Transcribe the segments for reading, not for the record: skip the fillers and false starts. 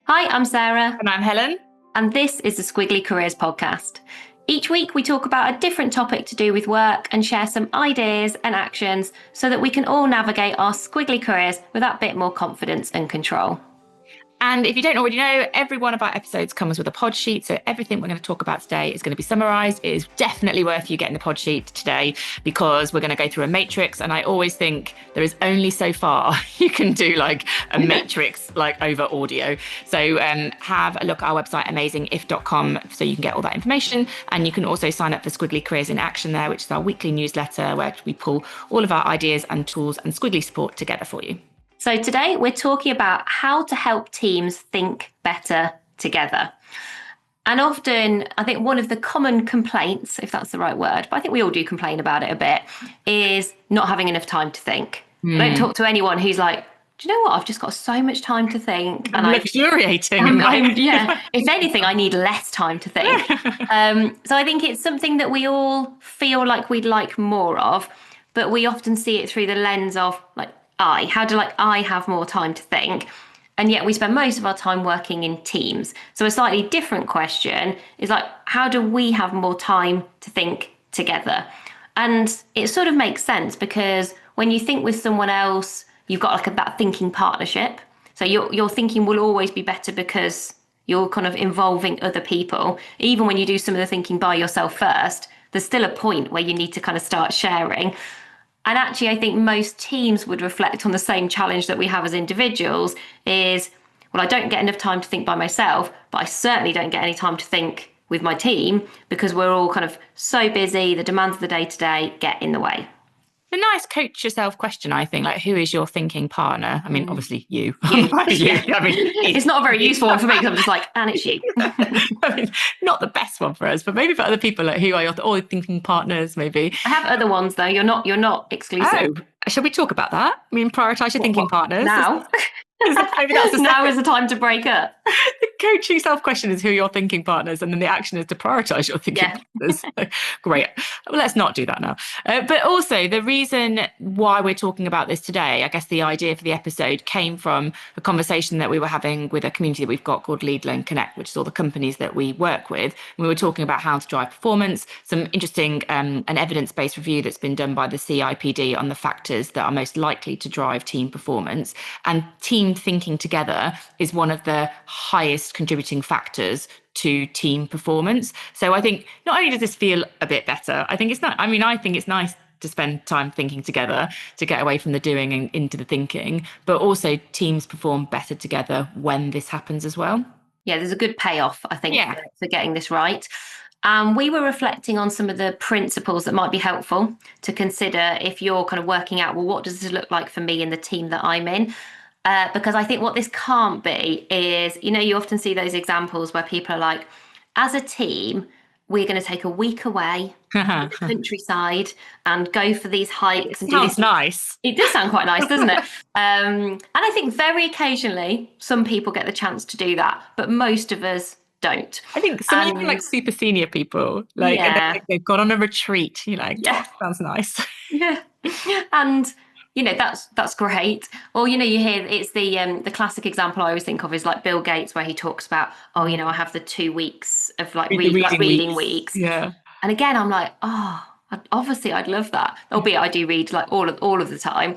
Hi, I'm Sarah, And I'm Helen. and this is the Squiggly Careers podcast. Each week, we talk about a different topic to do with work and share some ideas and actions so that we can all navigate our squiggly careers with that bit more confidence and control. And if you don't already know, every one of our episodes comes with a pod sheet. So everything we're going to talk about today is going to be summarized. It is definitely worth you getting the pod sheet today because we're going to go through a matrix. And I always think there is only so far you can do like a matrix like over audio. So have a look at our website, amazingif.com, so you can get all that information. And you can also sign up for Squiggly Careers in Action there, which is our weekly newsletter where we pull all of our ideas and tools and squiggly support together for you. So today, we're talking about how to help teams think better together. And often, I think one of the common complaints, if that's the right word, but I think we all do complain about it a bit, is not having enough time to think. I don't talk to anyone who's like, do you know what? I've just got so much time to think. And luxuriating. If anything, I need less time to think. So I think it's something that we all feel like we'd like more of, but we often see it through the lens of like, how do I have more time to think? And yet we spend most of our time working in teams. So a slightly different question is like, how do we have more time to think together? And it sort of makes sense because when you think with someone else, you've got like that thinking partnership. So your thinking will always be better because you're kind of involving other people. Even when you do some of the thinking by yourself first, there's still a point where you need to kind of start sharing. And actually, I think most teams would reflect on the same challenge that we have as individuals is, well, I don't get enough time to think by myself, but I certainly don't get any time to think with my team because we're all kind of so busy, the demands of the day-to-day get in the way. A nice coach yourself question, I think. Like, who is your thinking partner? I mean, obviously you. You. You. I mean, it's not a very useful one for me because I'm just like, and it's you. I mean, not the best one for us, but maybe for other people, like who are your thinking partners? Maybe I have other ones though. You're not exclusive. Oh, shall we talk about that? I mean, prioritize your thinking partners. Now? Maybe that's the Now is the time to break up. The coaching self question is who your thinking partners, and then the action is to prioritize your thinking partners. So, great. Well, let's not do that now. But also, the reason why we're talking about this today, I guess the idea for the episode came from a conversation that we were having with a community that we've got called Lead, Learn, Connect, which is all the companies that we work with. We were talking about how to drive performance, some interesting an evidence-based review that's been done by the CIPD on the factors that are most likely to drive team performance. And team thinking together is one of the highest contributing factors to team performance. So I think not only does this feel a bit better, I think it's nice to spend time thinking together to get away from the doing and into the thinking, but also teams perform better together when this happens as well. Yeah, there's a good payoff, I think, Yeah. for getting this right. We were reflecting on some of the principles that might be helpful to consider if you're kind of working out, well, what does this look like for me in the team that I'm in? Because I think what this can't be is, you often see those examples where people are like, as a team, we're going to take a week away in the countryside and go for these hikes and do this. Sounds nice. It does sound quite nice, doesn't it? And I think very occasionally some people get the chance to do that, but most of us don't. I think some even like super senior people, like they've gone on a retreat, sounds nice. Yeah. And that's great. Or you hear it's the classic example I always think of is like Bill Gates, where he talks about, I have the 2 weeks of reading weeks. Yeah. And again, I'm like, obviously I'd love that. Albeit I do read like all of the time.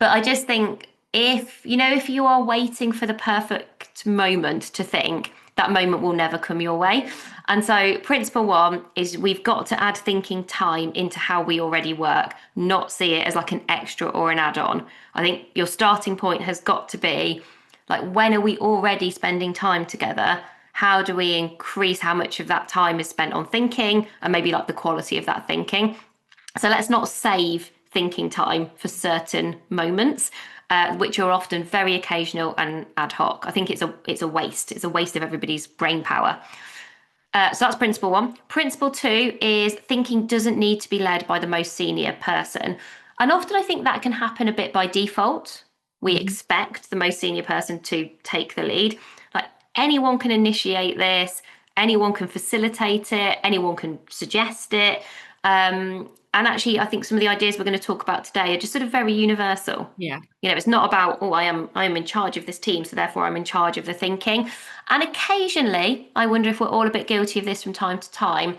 But I just think if you are waiting for the perfect moment to think, that moment will never come your way. And so principle 1 is we've got to add thinking time into how we already work, not see it as like an extra or an add-on. I think your starting point has got to be like, when are we already spending time together? How do we increase how much of that time is spent on thinking and maybe like the quality of that thinking? So let's not save thinking time for certain moments, which are often very occasional and ad hoc. I think it's a waste. It's a waste of everybody's brain power. So that's principle 1. Principle 2 is thinking doesn't need to be led by the most senior person. And often I think that can happen a bit by default. We expect the most senior person to take the lead. Like, anyone can initiate this, anyone can facilitate it, anyone can suggest it. And actually, I think some of the ideas we're going to talk about today are just sort of very universal. Yeah. It's not about, oh, I am in charge of this team, so therefore I'm in charge of the thinking. And occasionally, I wonder if we're all a bit guilty of this from time to time.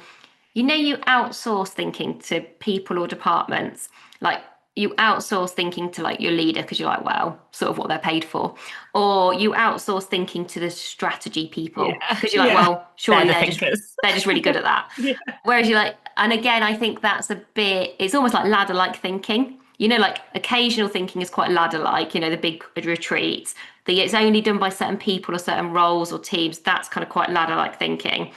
You outsource thinking to people or departments. Like you outsource thinking to like your leader because you're like, well, sort of what they're paid for. Or you outsource thinking to the strategy people Yeah. because you're like, Yeah. well, They're surely the they're just thinkers. really good at that. Yeah. Whereas you're like, and again, I think that's a bit, it's almost like ladder-like thinking. Like occasional thinking is quite ladder-like, the big retreats. It's only done by certain people or certain roles or teams. That's kind of quite ladder-like thinking.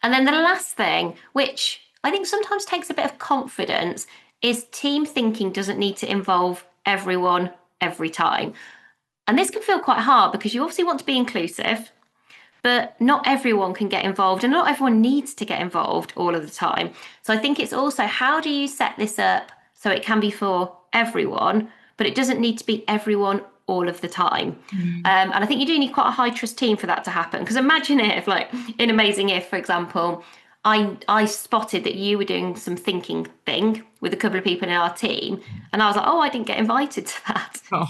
And then the last thing, which I think sometimes takes a bit of confidence, is team thinking doesn't need to involve everyone every time. And this can feel quite hard because you obviously want to be inclusive, but not everyone can get involved and not everyone needs to get involved all of the time. So I think it's also how do you set this up so it can be for everyone, but it doesn't need to be everyone all of the time. Mm. And I think you do need quite a high trust team for that to happen. Because imagine if, like in Amazing If, for example, I spotted that you were doing some thinking thing with a couple of people in our team, and I was like, oh, I didn't get invited to that. Oh.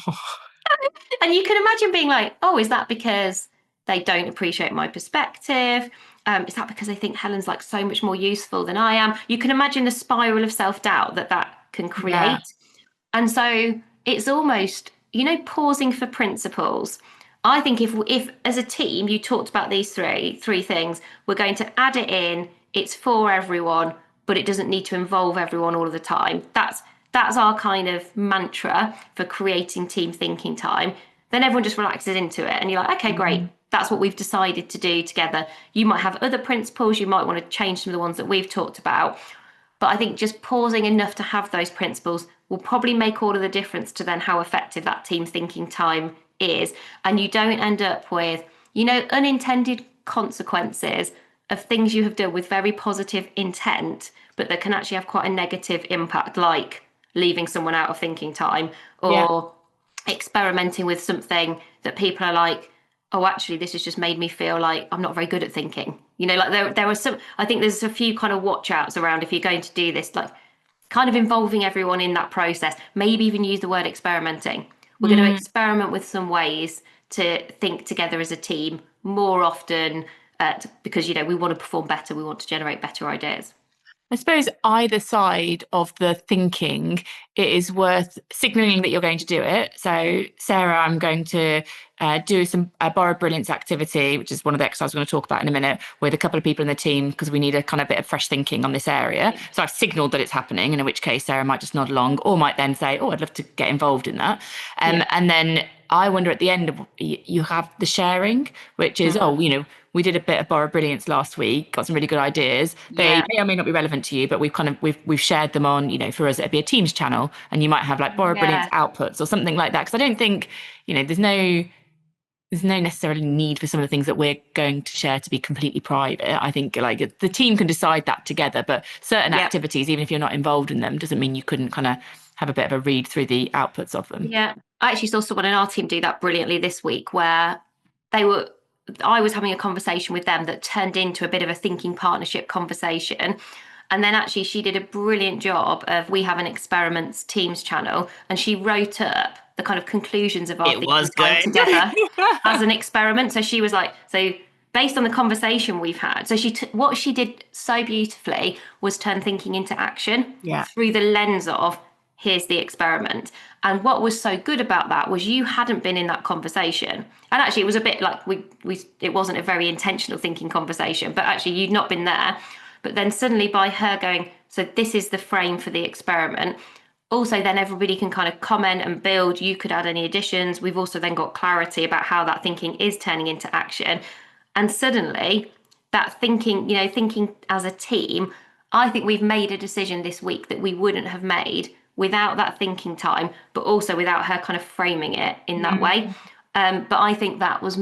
And you can imagine being like, oh, is that because they don't appreciate my perspective? Is that because they think Helen's like so much more useful than I am? You can imagine the spiral of self-doubt that can Yeah. create. And so it's almost, pausing for principles. I think if as a team you talked about these three things, we're going to add it in. It's for everyone, but it doesn't need to involve everyone all of the time. That's our kind of mantra for creating team thinking time. Then everyone just relaxes into it, and you're like, okay, great. Mm. That's what we've decided to do together. You might have other principles. You might want to change some of the ones that we've talked about. But I think just pausing enough to have those principles will probably make all of the difference to then how effective that team thinking time is. And you don't end up with, unintended consequences of things you have done with very positive intent, but that can actually have quite a negative impact, like leaving someone out of thinking time Yeah. or experimenting with something that people are like, oh, actually, this has just made me feel like I'm not very good at thinking. Like there are some, I think there's a few kind of watch outs around if you're going to do this, like kind of involving everyone in that process, maybe even use the word experimenting. We're going to Mm. experiment with some ways to think together as a team more often because, we want to perform better. We want to generate better ideas. I suppose either side of the thinking, it is worth signalling that you're going to do it. So, Sarah, I'm going to do some borrowed brilliance activity, which is one of the exercises we're going to talk about in a minute, with a couple of people in the team because we need a kind of bit of fresh thinking on this area. So I've signaled that it's happening, and in which case Sarah might just nod along or might then say, oh, I'd love to get involved in that. And then I wonder at the end of you have the sharing, which is, we did a bit of borrowed brilliance last week, got some really good ideas. They Yeah. may or may not be relevant to you, but we've shared them on, for us it'd be a Teams channel, and you might have like borrowed brilliance Yeah. outputs or something like that. Because I don't think, there's no necessarily need for some of the things that we're going to share to be completely private. I think like the team can decide that together, but certain Yeah. activities, even if you're not involved in them, doesn't mean you couldn't kind of have a bit of a read through the outputs of them. Yeah. I actually saw someone in our team do that brilliantly this week where I was having a conversation with them that turned into a bit of a thinking partnership conversation. And then actually she did a brilliant job of, we have an experiments teams channel, and she wrote up the kind of conclusions of our It was thinking time good. together as an experiment. So she was like, so based on the conversation we've had, so what she did so beautifully was turn thinking into action Yeah. through the lens of, here's the experiment. And what was so good about that was you hadn't been in that conversation. And actually it was a bit like it wasn't a very intentional thinking conversation, but actually you'd not been there. But then suddenly by her going, so this is the frame for the experiment, also then everybody can kind of comment and build. You could add any additions. We've also then got clarity about how that thinking is turning into action. And suddenly that thinking, thinking as a team, I think we've made a decision this week that we wouldn't have made without that thinking time, but also without her kind of framing it in that way. But I think that was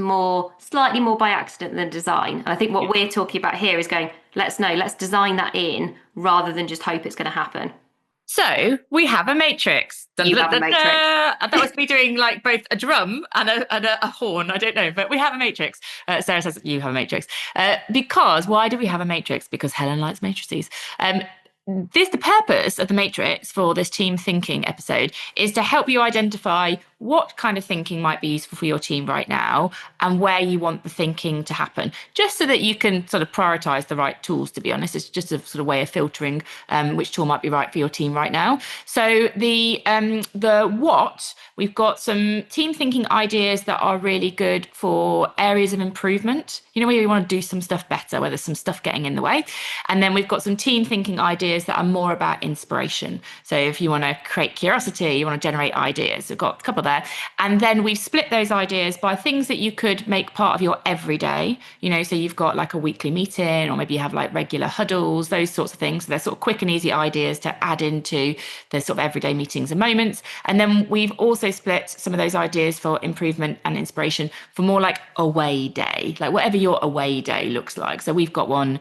slightly more by accident than design. And I think what we're talking about here is going, let's design that in rather than just hope it's going to happen. So we have a matrix. You have a matrix. That was me doing like both a drum and a horn. I don't know, but we have a matrix. Sarah says you have a matrix. Because why do we have a matrix? Because Helen likes matrices. the purpose of the matrix for this team thinking episode is to help you identify what kind of thinking might be useful for your team right now and where you want the thinking to happen, just so that you can sort of prioritize the right tools. To be honest, it's just a sort of way of filtering which tool might be right for your team right now. So the what, we've got some team thinking ideas that are really good for areas of improvement, where you want to do some stuff better, where there's some stuff getting in the way. And then we've got some team thinking ideas that are more about inspiration. So if you want to create curiosity, you want to generate ideas, we've got a couple there. And then we've split those ideas by things that you could make part of your everyday, so you've got like a weekly meeting, or maybe you have like regular huddles, those sorts of things. So they're sort of quick and easy ideas to add into the sort of everyday meetings and moments. And then we've also split some of those ideas for improvement and inspiration for more like away day, like whatever your away day looks like. So we've got one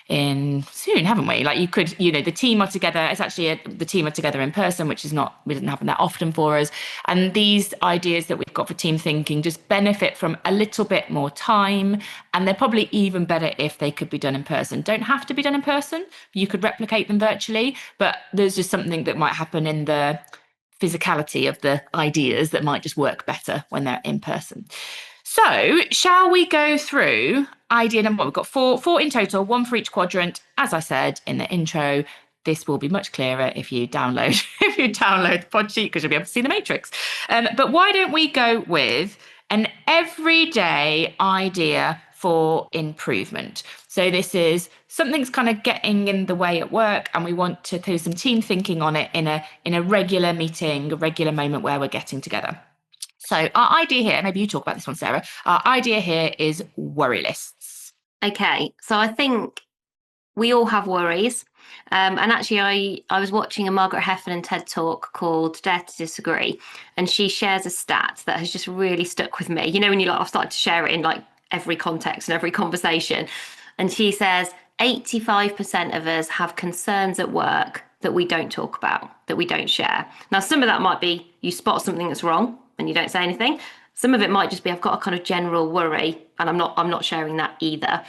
in soon, haven't we? Like you could, the team are together. It's actually the team are together in person, which doesn't happen that often for us. And these ideas that we've got for team thinking just benefit from a little bit more time, and they're probably even better if they could be done in person. Don't have to be done in person. You could replicate them virtually, but there's just something that might happen in the physicality of the ideas that might just work better when they're in person. So, shall we go through idea number one? We've got four in total, one for each quadrant. As I said in the intro, this will be much clearer if you download the pod sheet, because you'll be able to see the matrix. But why don't we go with an everyday idea for improvement? So this is something's kind of getting in the way at work, and we want to do some team thinking on it in a regular meeting, a regular moment where we're getting together. So our idea here, maybe you talk about this one, Sarah. Our idea here is worry lists. Okay, so I think we all have worries. And actually, I was watching a Margaret Heffernan TED talk called Dare to Disagree, and she shares a stat that has just really stuck with me. When I've started to share it in like every context and every conversation. And she says 85% of us have concerns at work that we don't talk about, that we don't share. Now, some of that might be you spot something that's wrong and you don't say anything. Some of it might just be I've got a kind of general worry and I'm not sharing that either.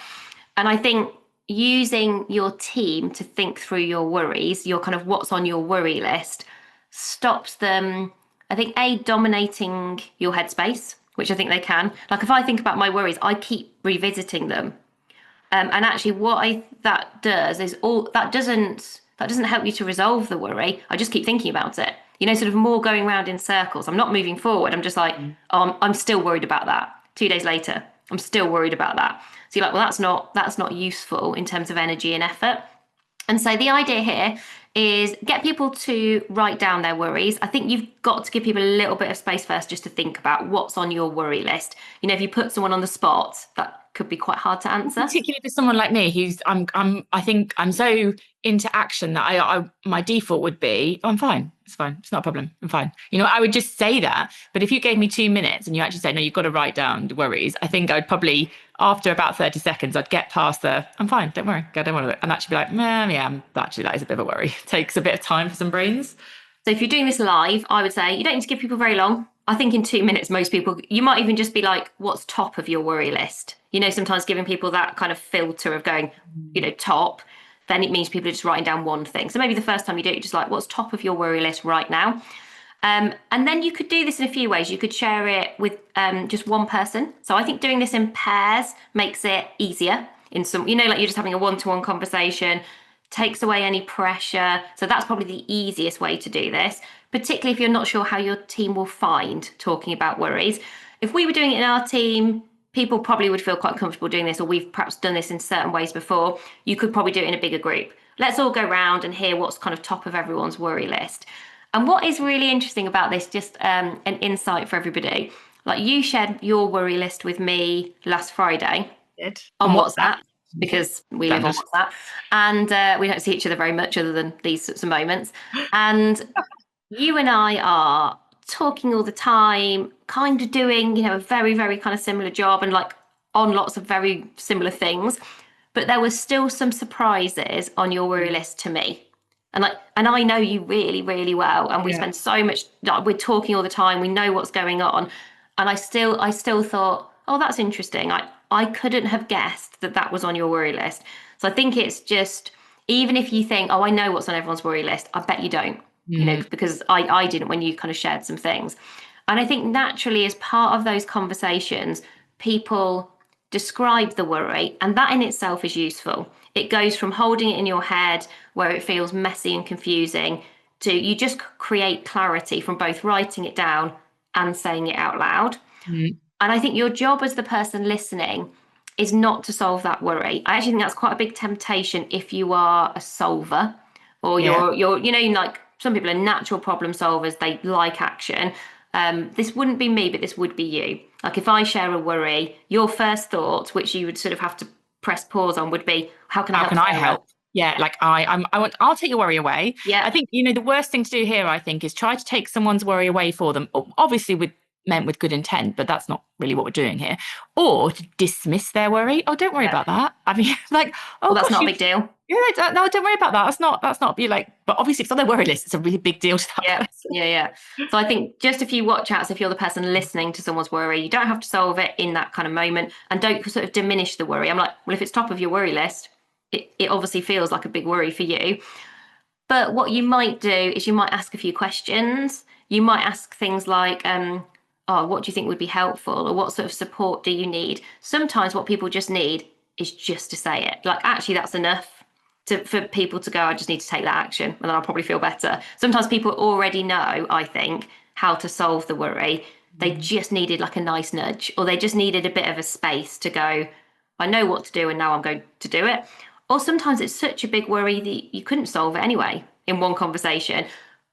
And I think using your team to think through your worries, your kind of what's on your worry list, stops them, I think, dominating your headspace, which I think they can. Like if I think about my worries, I keep revisiting them. And actually that does is that doesn't help you to resolve the worry. I just keep thinking about it. Sort of more going around in circles. I'm not moving forward. I'm just like, I'm still worried about that. 2 days later, I'm still worried about that. So you're like, well, that's not useful in terms of energy and effort. And so the idea here is get people to write down their worries. I think you've got to give people a little bit of space first just to think about what's on your worry list. If you put someone on the spot, that could be quite hard to answer. Particularly for someone like me, who's I think I'm so into action that I my default would be, I'm fine. It's fine. It's not a problem. I'm fine. I would just say that. But if you gave me 2 minutes and you actually say, no, you've got to write down the worries, I think I'd probably, after about 30 seconds, I'd get past I'm fine. Don't worry. I don't want to. And actually be like, yeah, actually, that is a bit of a worry. It takes a bit of time for some brains. So if you're doing this live, I would say you don't need to give people very long. I think in 2 minutes, most people, you might even just be like, what's top of your worry list? Sometimes giving people that kind of filter of going, top, then it means people are just writing down one thing. So maybe the first time you do it, just like, what's top of your worry list right now? And then you could do this in a few ways. You could share it with just one person. So I think doing this in pairs makes it easier in some, like you're just having a one-to-one conversation, takes away any pressure. So that's probably the easiest way to do this, particularly if you're not sure how your team will find talking about worries. If we were doing it in our team, people probably would feel quite comfortable doing this, or we've perhaps done this in certain ways before. You could probably do it in a bigger group. Let's all go around and hear what's kind of top of everyone's worry list. And what is really interesting about this, just an insight for everybody, like you shared your worry list with me last Friday on WhatsApp, because we live on WhatsApp, and we don't see each other very much other than these sorts of moments. And you and I are talking all the time, kind of doing, a very, very kind of similar job and like on lots of very similar things. But there was still some surprises on your worry list to me. And I know you really, really well. And we spend so much, like, we're talking all the time. We know what's going on. And I still thought, oh, that's interesting. I couldn't have guessed that was on your worry list. So I think it's just even if you think, oh, I know what's on everyone's worry list, I bet you don't, Mm. because I didn't when you kind of shared some things. And I think naturally, as part of those conversations, people describe the worry, and that in itself is useful. It goes from holding it in your head where it feels messy and confusing to you just create clarity from both writing it down and saying it out loud. Mm. And I think your job as the person listening is not to solve that worry. I actually think that's quite a big temptation if you are a solver or Yeah. like some people are natural problem solvers, they like action. This wouldn't be me, but this would be you. Like if I share a worry, your first thought, which you would sort of have to press pause on, would be, how can I How help can I Sarah? help? Yeah, like I'll take your worry away. I Yeah, think, the worst thing to do here, I think, is try to take someone's worry away for them. Obviously with meant with good intent, but that's not really what we're doing here. Or to dismiss their worry. Oh, don't worry yeah. about that. I mean, like, oh Well, that's gosh, not a you big deal. yeah, no, don't worry about that. That's not be like, but obviously it's on their worry list. It's a really big deal to that Yeah, person. yeah, yeah. So I think just a few watch outs if you're the person listening to someone's worry. You don't have to solve it in that kind of moment and don't sort of diminish the worry. I'm like, well, if it's top of your worry list, it obviously feels like a big worry for you. But what you might do is you might ask a few questions. You might ask things like, oh, what do you think would be helpful? Or what sort of support do you need? Sometimes what people just need is just to say it. Like, actually, that's enough for people to go, I just need to take that action and then I'll probably feel better. Sometimes people already know, I think, how to solve the worry. They Mm. just needed like a nice nudge or they just needed a bit of a space to go, I know what to do and now I'm going to do it. Or sometimes it's such a big worry that you couldn't solve it anyway in one conversation.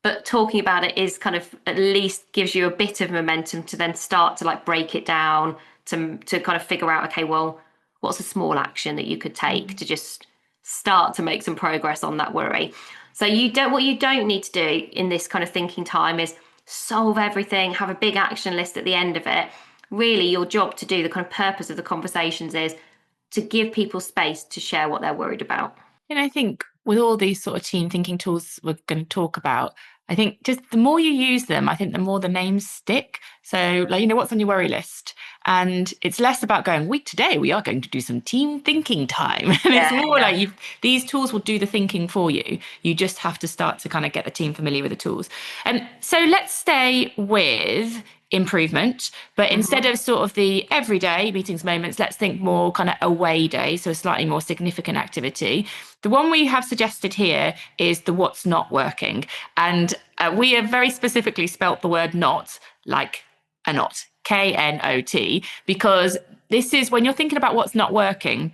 But talking about it is kind of at least gives you a bit of momentum to then start to like break it down to kind of figure out, okay, well, what's a small action that you could take to just start to make some progress on that worry. So what you don't need to do in this kind of thinking time is solve everything, have a big action list at the end of it. Really, your job to do the kind of purpose of the conversations is to give people space to share what they're worried about. And I think with all these sort of team thinking tools we're going to talk about, I think just the more you use them, I think the more the names stick. So, like, what's on your worry list? And it's less about going, today we are going to do some team thinking time. And it's Yeah, more yeah. like these tools will do the thinking for you. You just have to start to kind of get the team familiar with the tools. And so let's stay with improvement, but instead Mm-hmm. of sort of the everyday meetings moments, let's think more kind of away day, so a slightly more significant activity. The one we have suggested here is the what's not working. And we have very specifically spelt the word not like a knot, KNOT, because this is when you're thinking about what's not working.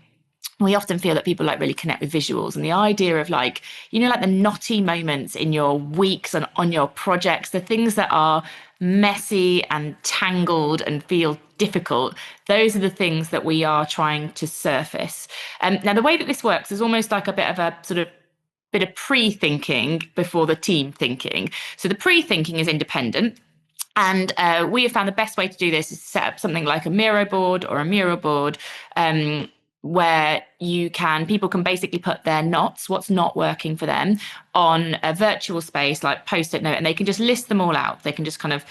We often feel that people like really connect with visuals, and the idea of like the knotty moments in your weeks and on your projects, the things that are messy and tangled and feel difficult, those are the things that we are trying to surface. Now the way that this works is almost like a bit of a sort of bit of pre-thinking before the team thinking. So the pre-thinking is independent. And we have found the best way to do this is to set up something like a Miro board or a mural board, where people can basically put their knots, what's not working for them, on a virtual space like Post-it note, and they can just list them all out. They can just kind of,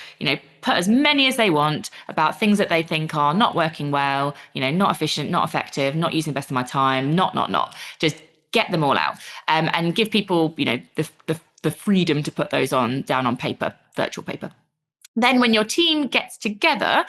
put as many as they want about things that they think are not working well, not efficient, not effective, not using the best of my time, not. Just get them all out, and give people, the freedom to put those down on paper, virtual paper. Then when your team gets together,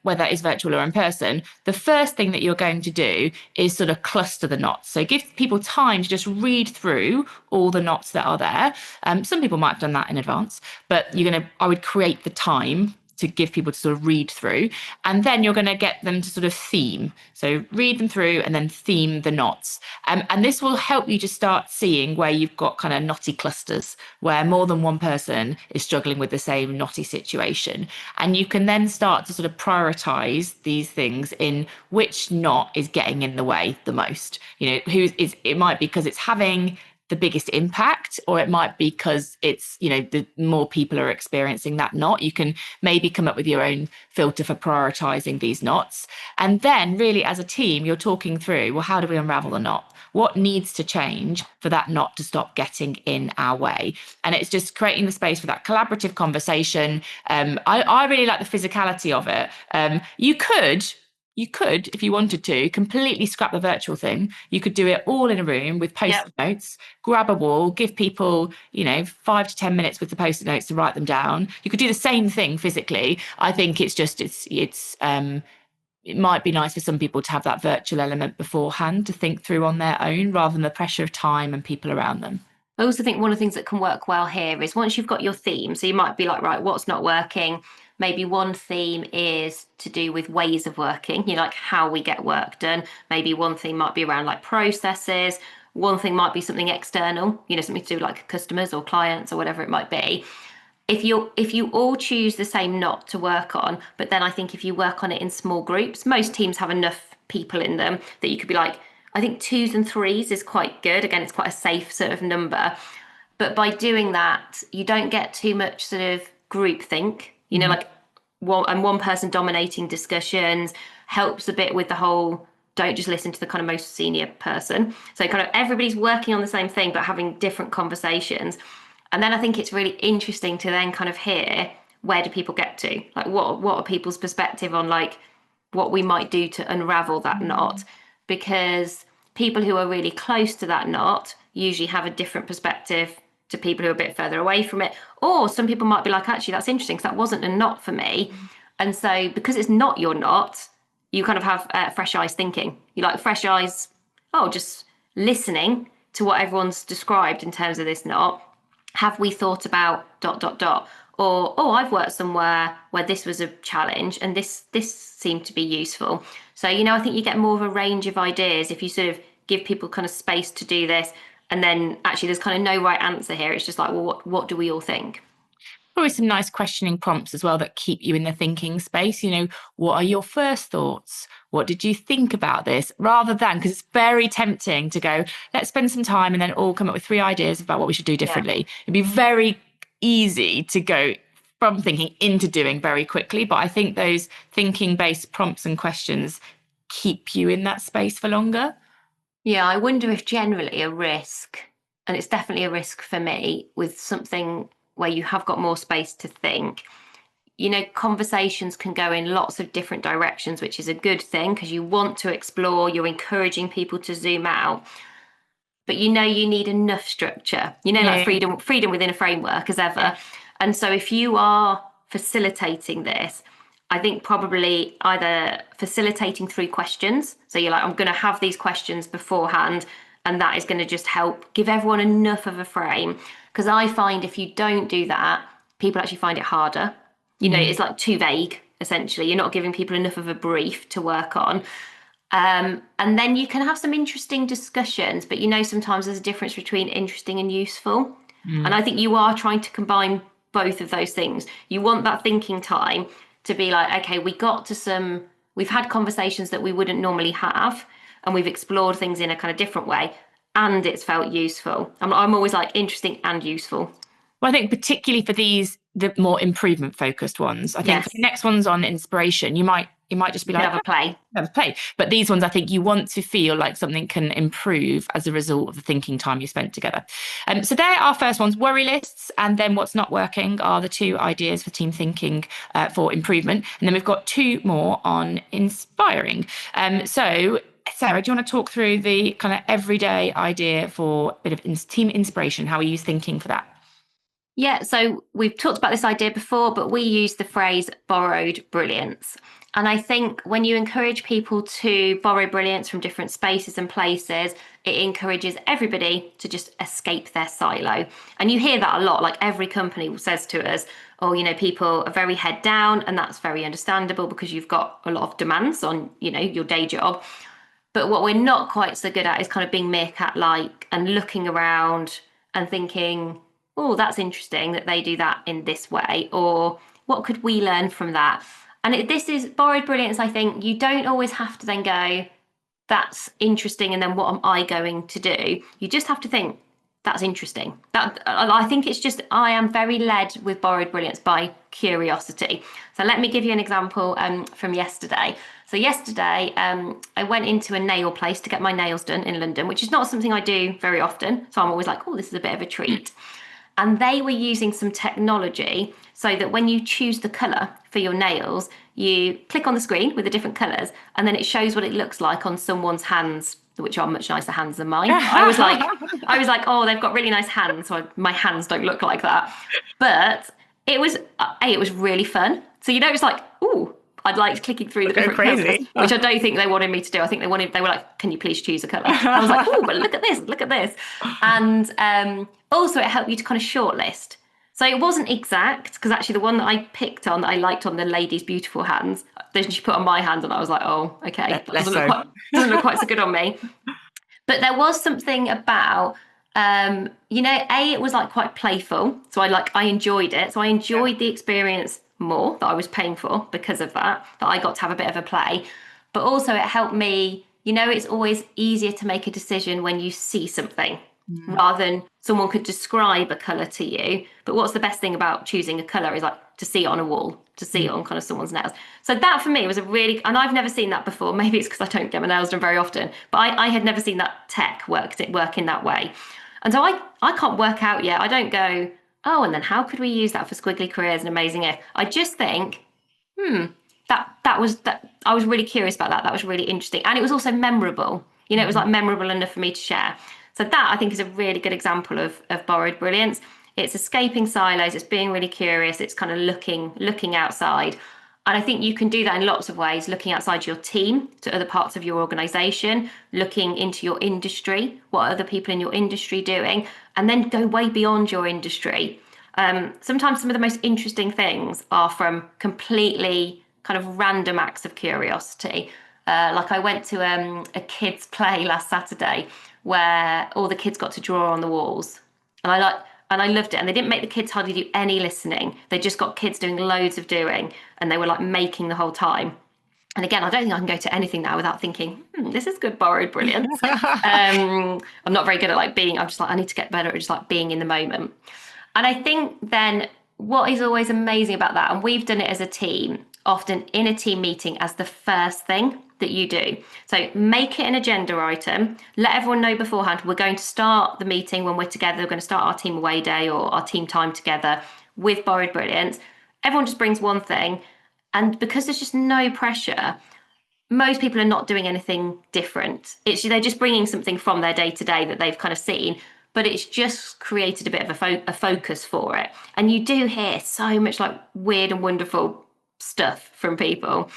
whether it's virtual or in person, the first thing that you're going to do is sort of cluster the knots. So give people time to just read through all the knots that are there. Some people might have done that in advance, but I would create the time to give people to sort of read through. And then you're going to get them to sort of theme. So read them through and then theme the knots. And this will help you to start seeing where you've got kind of knotty clusters, where more than one person is struggling with the same knotty situation. And you can then start to sort of prioritize these things in which knot is getting in the way the most. It might be because it's having the biggest impact, or it might be because it's, the more people are experiencing that knot. You can maybe come up with your own filter for prioritizing these knots. And then really as a team, you're talking through, well, how do we unravel the knot? What needs to change for that knot to stop getting in our way? And it's just creating the space for that collaborative conversation. I really like the physicality of it. you could, if you wanted to, completely scrap the virtual thing. You could do it all in a room with post-it notes, grab a wall, give people, 5 to 10 minutes with the post-it notes to write them down. You could do the same thing physically. I think it might be nice for some people to have that virtual element beforehand to think through on their own rather than the pressure of time and people around them. I also think one of the things that can work well here is once you've got your theme, so you might be like, right, what's not working? Maybe one theme is to do with ways of working, like how we get work done. Maybe one theme might be around like processes. One thing might be something external, something to do with like customers or clients or whatever it might be. If you all choose the same knot to work on, but then I think if you work on it in small groups, most teams have enough people in them that you could be like, I think 2s and 3s is quite good. Again, it's quite a safe sort of number. But by doing that, you don't get too much sort of groupthink, like one person dominating discussions helps a bit with the whole don't just listen to the kind of most senior person. So kind of everybody's working on the same thing, but having different conversations. And then I think it's really interesting to then kind of hear where do people get to? Like what are people's perspective on like what we might do to unravel that knot? Because people who are really close to that knot usually have a different perspective to people who are a bit further away from it. Or some people might be like, actually, that's interesting because that wasn't a knot for me. And so because it's not your knot, you kind of have fresh eyes thinking. You like fresh eyes, just listening to what everyone's described in terms of this knot. Have we thought about ... Or, I've worked somewhere where this was a challenge and this seemed to be useful. So, I think you get more of a range of ideas if you sort of give people kind of space to do this. And then actually there's kind of no right answer here. It's just like, well, what do we all think? Probably some nice questioning prompts as well that keep you in the thinking space. What are your first thoughts? What did you think about this? Rather than, because it's very tempting to go, let's spend some time and then all come up with 3 ideas about what we should do differently. It'd be very easy to go from thinking into doing very quickly. But I think those thinking-based prompts and questions keep you in that space for longer. Yeah, I wonder if generally a risk, and it's definitely a risk for me with something where you have got more space to think, conversations can go in lots of different directions, which is a good thing because you want to explore, you're encouraging people to zoom out. But you need enough structure, like freedom within a framework as ever. Yeah. And so if you are facilitating this, I think probably either facilitating through questions. So you're like, I'm going to have these questions beforehand, and that is going to just help give everyone enough of a frame. Because I find if you don't do that, people actually find it harder. It's like too vague, essentially. You're not giving people enough of a brief to work on. And then you can have some interesting discussions, but sometimes there's a difference between interesting and useful. And I think you are trying to combine both of those things. You want that thinking time to be like, okay, we've had conversations that we wouldn't normally have, and we've explored things in a kind of different way, and it's felt useful. I'm always like interesting and useful. Well, I think particularly for the more improvement focused ones, I think for the next ones on inspiration, you might just be like, have a play. But these ones, I think you want to feel like something can improve as a result of the thinking time you spent together. So they're our first ones, worry lists, and then what's not working are the 2 ideas for team thinking for improvement. And then we've got 2 more on inspiring. So Sarah, do you want to talk through the kind of everyday idea for a bit of team inspiration? How are you thinking for that? Yeah, so we've talked about this idea before, but we use the phrase borrowed brilliance. And I think when you encourage people to borrow brilliance from different spaces and places, it encourages everybody to just escape their silo. And you hear that a lot, like every company says to us, people are very head down, and that's very understandable because you've got a lot of demands on, your day job. But what we're not quite so good at is kind of being meerkat-like and looking around and thinking, oh, that's interesting that they do that in this way, or what could we learn from that? And this is borrowed brilliance. I think you don't always have to then go, that's interesting, and then what am I going to do? You just have to think, that's interesting. I think it's just, I am very led with borrowed brilliance by curiosity. So let me give you an example from yesterday. So yesterday, I went into a nail place to get my nails done in London, which is not something I do very often. So I'm always like, oh, this is a bit of a treat. And they were using some technology so that when you choose the colour for your nails, you click on the screen with the different colours, and then it shows what it looks like on someone's hands, which are much nicer hands than mine. I was like, oh, they've got really nice hands, so my hands don't look like that. But it was really fun. So it's like, ooh, I'd liked clicking through the Go different colours, crazy. which I don't think they wanted me to do. I think they were like, can you please choose a colour? I was like, oh, but look at this, look at this. And also it helped you to kind of shortlist. So it wasn't exact, because actually the one that I picked on that I liked on the lady's beautiful hands, then she put on my hand and I was like, oh, okay, that doesn't look quite so good on me. But there was something about it was like quite playful. So I enjoyed it. So I enjoyed the experience more that I was paying for because of that I got to have a bit of a play. But also it helped me, it's always easier to make a decision when you see something rather than someone could describe a colour to you. But what's the best thing about choosing a colour is like to see it on a wall, to see it on kind of someone's nails. So that for me was and I've never seen that before. Maybe it's because I don't get my nails done very often, but I had never seen that tech work in that way. And so I can't work out yet. I don't go, oh, and then how could we use that for Squiggly Careers and Amazing If? I just think, that I was really curious about that. That was really interesting. And it was also memorable. It was like memorable enough for me to share. So that I think is a really good example of borrowed brilliance. It's escaping silos, it's being really curious, it's kind of looking outside. And I think you can do that in lots of ways, looking outside your team to other parts of your organization, looking into your industry, what are other people in your industry doing, and then go way beyond your industry. Sometimes some of the most interesting things are from completely kind of random acts of curiosity. Like I went to a kids' play last Saturday where all the kids got to draw on the walls, and I loved it. And they didn't make the kids hardly do any listening. They just got kids doing loads of doing, and they were like making the whole time. And again, I don't think I can go to anything now without thinking, this is good borrowed brilliance. I'm not very good at I'm just like, I need to get better at just like being in the moment. And I think then what is always amazing about that, and we've done it as a team, often in a team meeting as the first thing that you do. So make it an agenda item, let everyone know beforehand, we're going to start the meeting when we're together, we're going to start our team away day or our team time together with borrowed brilliance. Everyone just brings one thing. And because there's just no pressure, most people are not doing anything different. They're just bringing something from their day to day that they've kind of seen, but it's just created a bit of a focus for it. And you do hear so much like weird and wonderful stuff from people.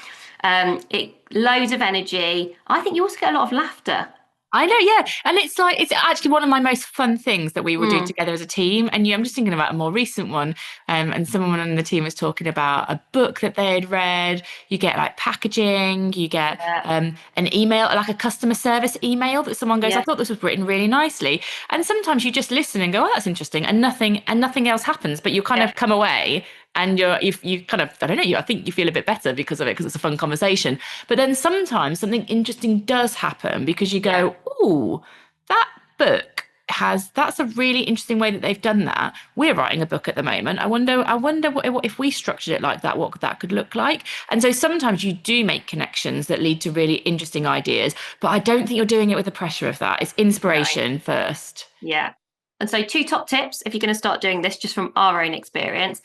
Loads of energy. I think you also get a lot of laughter. I know, yeah. And it's actually one of my most fun things that we will do together as a team. And I'm just thinking about a more recent one. And someone on the team was talking about a book that they had read. You get like packaging, you get an email, like a customer service email that someone goes, I thought this was written really nicely. And sometimes you just listen and go, oh, that's interesting. And nothing else happens, but you kind of come away and you kind of, I don't know, I think you feel a bit better because of it, because it's a fun conversation. But then sometimes something interesting does happen because you go, oh, that book that's a really interesting way that they've done that. We're writing a book at the moment. I wonder what if we structured it like that, what that could look like. And so sometimes you do make connections that lead to really interesting ideas, but I don't think you're doing it with the pressure of that. It's inspiration first. Yeah. And so 2 top tips if you're going to start doing this, just from our own experience.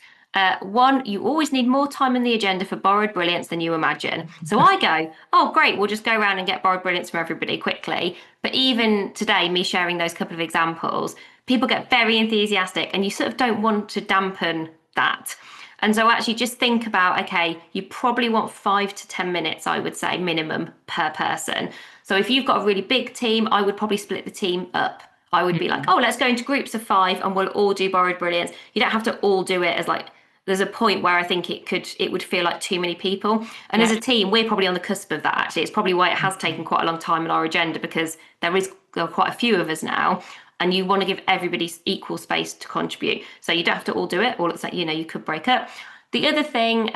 One, you always need more time in the agenda for borrowed brilliance than you imagine. So I go, oh, great, we'll just go around and get borrowed brilliance from everybody quickly. But even today, me sharing those couple of examples, people get very enthusiastic and you sort of don't want to dampen that. And so actually just think about, okay, you probably want 5 to 10 minutes, I would say, minimum per person. So if you've got a really big team, I would probably split the team up. I would be like, oh, let's go into groups of 5 and we'll all do borrowed brilliance. You don't have to all do it as like, there's a point where I think it would feel like too many people. And as a team, we're probably on the cusp of that, actually. It's probably why it has taken quite a long time on our agenda, because there are quite a few of us now, and you want to give everybody equal space to contribute. So you don't have to all do it, or it's like, you could break up. The other thing,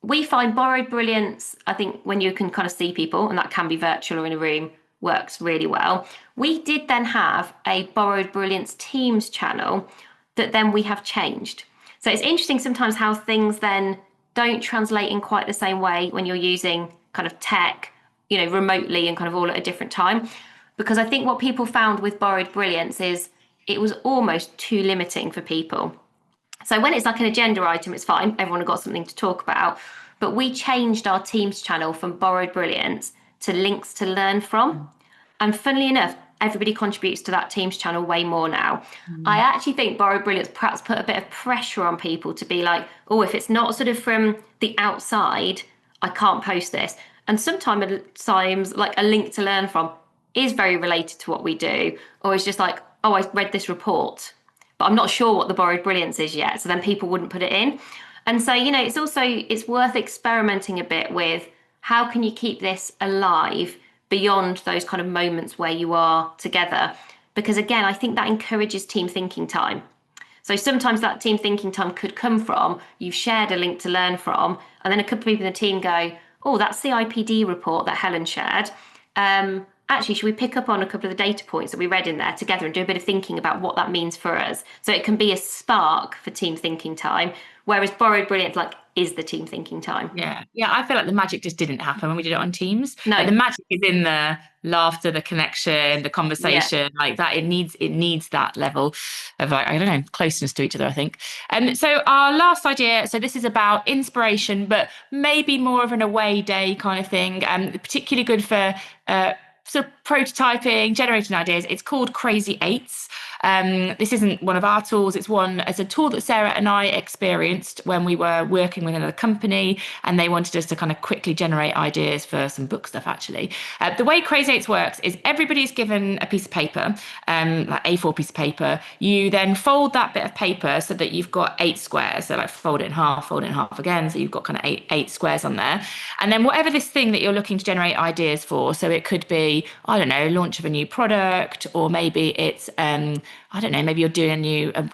we find borrowed brilliance, I think when you can kind of see people, and that can be virtual or in a room, works really well. We did then have a borrowed brilliance Teams channel that then we have changed. So it's interesting sometimes how things then don't translate in quite the same way when you're using kind of tech, remotely and kind of all at a different time. Because I think what people found with borrowed brilliance is it was almost too limiting for people. So when it's like an agenda item, it's fine. Everyone had got something to talk about. But we changed our Teams channel from borrowed brilliance to links to learn from. And funnily enough, everybody contributes to that Teams channel way more now. I actually think borrowed brilliance perhaps put a bit of pressure on people to be like, oh, if it's not sort of from the outside, I can't post this. And sometimes like a link to learn from is very related to what we do, or it's just like, oh, I read this report, but I'm not sure what the borrowed brilliance is yet. So then people wouldn't put it in. And so, it's worth experimenting a bit with how can you keep this alive beyond those kind of moments where you are together? Because again, I think that encourages team thinking time. So sometimes that team thinking time could come from you've shared a link to learn from, and then a couple of people in the team go, oh, that CIPD report that Helen shared. Actually, should we pick up on a couple of the data points that we read in there together and do a bit of thinking about what that means for us? So it can be a spark for team thinking time, whereas borrowed brilliance is the team thinking time. Yeah. I feel like the magic just didn't happen when we did it on Teams. No. Like the magic is in the laughter, the connection, the conversation, like that. It needs that level of like, I don't know, closeness to each other, I think. So our last idea, so this is about inspiration, but maybe more of an away day kind of thing. Particularly good for sort of prototyping, generating ideas. It's called Crazy Eights. This isn't one of our tools. It's a tool that Sarah and I experienced when we were working with another company, and they wanted us to kind of quickly generate ideas for some book stuff, actually. The way Crazy Eights works is everybody's given a piece of paper, like A4 piece of paper. You then fold that bit of paper so that you've got 8 squares. So like fold it in half again. So you've got kind of eight squares on there. And then whatever this thing that you're looking to generate ideas for, so it could be, I don't know, launch of a new product, or maybe it's I don't know, maybe you're doing a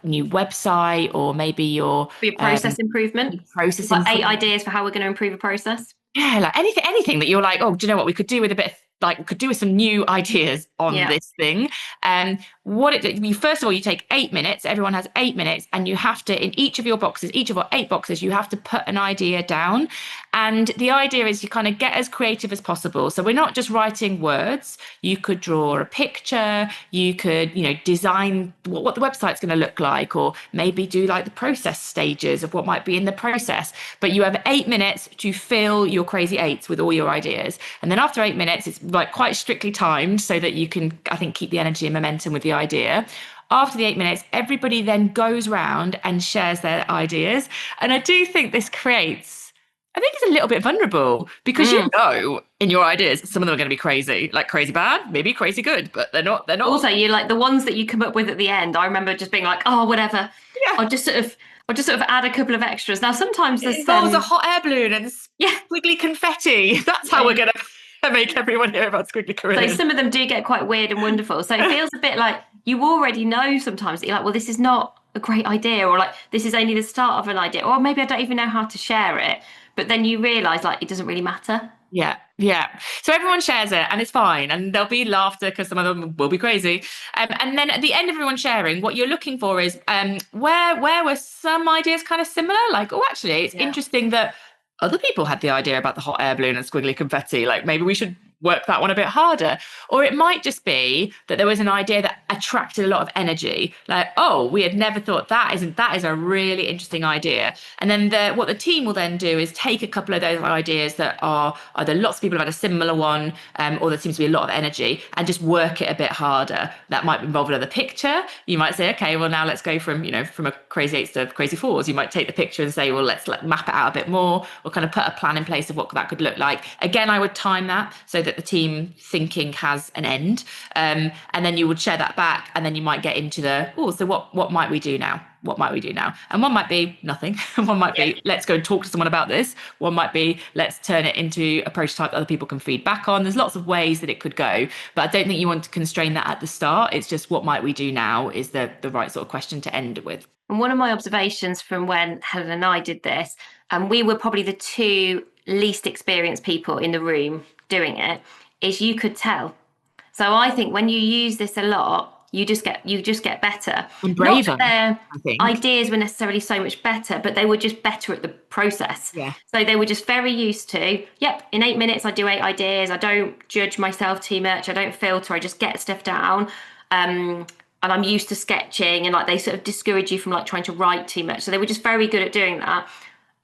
new website, or maybe you're be a process improvement. Processing 8 ideas for how we're going to improve a process. Yeah, like anything that you're like, oh, do you know what we could do with a bit of, like, we could do with some new ideas on this thing. First of all, you take 8 minutes. Everyone has 8 minutes, and you have to, in each of our 8 boxes, you have to put an idea down. And the idea is you kind of get as creative as possible. So we're not just writing words. You could draw a picture. You could, design what the website's going to look like, or maybe do like the process stages of what might be in the process. But you have 8 minutes to fill your Crazy Eights with all your ideas. And then after 8 minutes, it's like quite strictly timed so that you can, I think, keep the energy and momentum with the idea. After the 8 minutes, everybody then goes round and shares their ideas. And I do think this I think it's a little bit vulnerable, because in your ideas, some of them are going to be crazy, like crazy bad, maybe crazy good, but they're not. Also, you like the ones that you come up with at the end. I remember just being like, oh, whatever. Yeah. I'll just sort of add a couple of extras. Now, sometimes there's involves a hot air balloon and squiggly confetti. That's how we're going to make everyone hear about Squiggly Careers. So some of them do get quite weird and wonderful. So it feels a bit like you already know sometimes that you're like, well, this is not a great idea, or like this is only the start of an idea, or maybe I don't even know how to share it. But then you realise like it doesn't really matter. Yeah. So everyone shares it, and it's fine, and there'll be laughter because some of them will be crazy. And then at the end of everyone sharing, what you're looking for is where were some ideas kind of similar? Like, oh, actually, it's interesting that other people had the idea about the hot air balloon and squiggly confetti. Like, maybe we should work that one a bit harder. Or it might just be that there was an idea that attracted a lot of energy. Like, oh, we had never thought that is a really interesting idea. And then what the team will then do is take a couple of those ideas that are either lots of people have had a similar one, or there seems to be a lot of energy, and just work it a bit harder. That might involve another picture. You might say, okay, well, now let's go from a Crazy Eights to Crazy Fours. You might take the picture and say, well, let's map it out a bit more, or kind of put a plan in place of what that could look like. Again, I would time that so that the team thinking has an end, and then you would share that back, and then you might get into so what might we do now? What might we do now? And one might be nothing. One might be, let's go and talk to someone about this. One might be, let's turn it into a prototype that other people can feed back on. There's lots of ways that it could go, but I don't think you want to constrain that at the start. It's just, what might we do now is the right sort of question to end with. And one of my observations from when Helen and I did this, and we were probably the 2 least experienced people in the room doing it, is you could tell. So I think when you use this a lot, you just get better. And braver. Not that their ideas were necessarily so much better, but they were just better at the process. Yeah. So they were just very used to, in 8 minutes I do 8 ideas. I don't judge myself too much. I don't filter. I just get stuff down. and I'm used to sketching, and like they sort of discourage you from like trying to write too much. So they were just very good at doing that.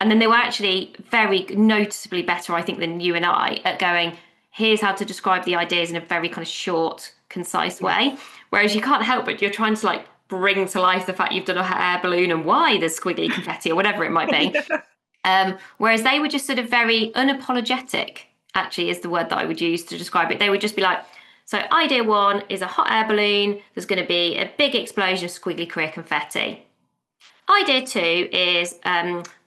And then they were actually very noticeably better, I think, than you and I at going, here's how to describe the ideas in a very kind of short, concise way. Whereas you can't help but you're trying to like bring to life the fact you've done a hot air balloon and why there's squiggly confetti or whatever it might be. Whereas they were just sort of very unapologetic, actually, is the word that I would use to describe it. They would just be like, so idea one is a hot air balloon. There's going to be a big explosion of squiggly career confetti. Idea two is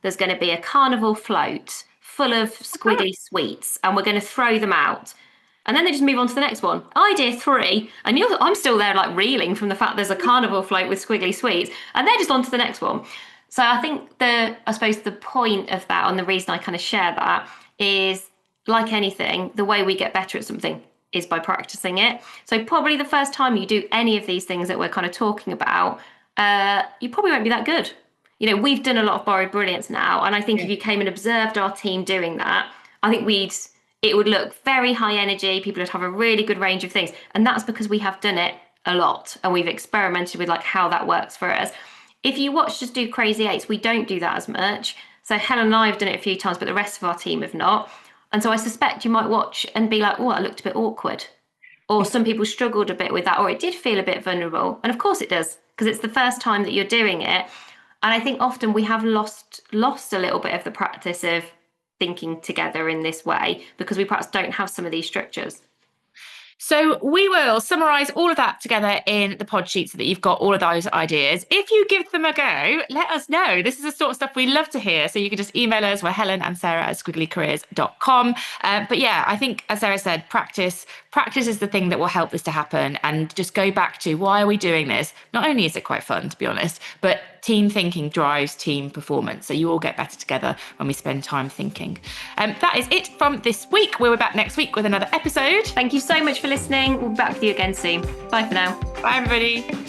there's going to be a carnival float full of squiggly sweets, and we're going to throw them out. And then they just move on to the next one. Idea three, and I'm still there like reeling from the fact there's a carnival float with squiggly sweets, and they're just on to the next one. So I think I suppose the point of that, and the reason I kind of share that, is like anything, the way we get better at something is by practicing it. So probably the first time you do any of these things that we're kind of talking about, you probably won't be that good. We've done a lot of borrowed brilliance now, and I think if you came and observed our team doing that, I think it would look very high energy. People would have a really good range of things, and that's because we have done it a lot and we've experimented with like how that works for us. If you watch us do Crazy Eights, we don't do that as much. So Helen and I have done it a few times, but the rest of our team have not. And so I suspect you might watch and be like, oh, that looked a bit awkward. Or some people struggled a bit with that, or it did feel a bit vulnerable. And of course it does, because it's the first time that you're doing it. And I think often we have lost a little bit of the practice of thinking together in this way because we perhaps don't have some of these structures. So we will summarise all of that together in the pod sheet so that you've got all of those ideas. If you give them a go, let us know. This is the sort of stuff we love to hear. So you can just email us. We're Helen and Sarah at squigglycareers.com. But yeah, I think, as Sarah said, practice is the thing that will help this to happen. And just go back to, why are we doing this? Not only is it quite fun, to be honest, but team thinking drives team performance. So you all get better together when we spend time thinking. That is it from this week. We'll be back next week with another episode. Thank you so much for listening. We'll be back with you again soon. Bye for now. Bye, everybody.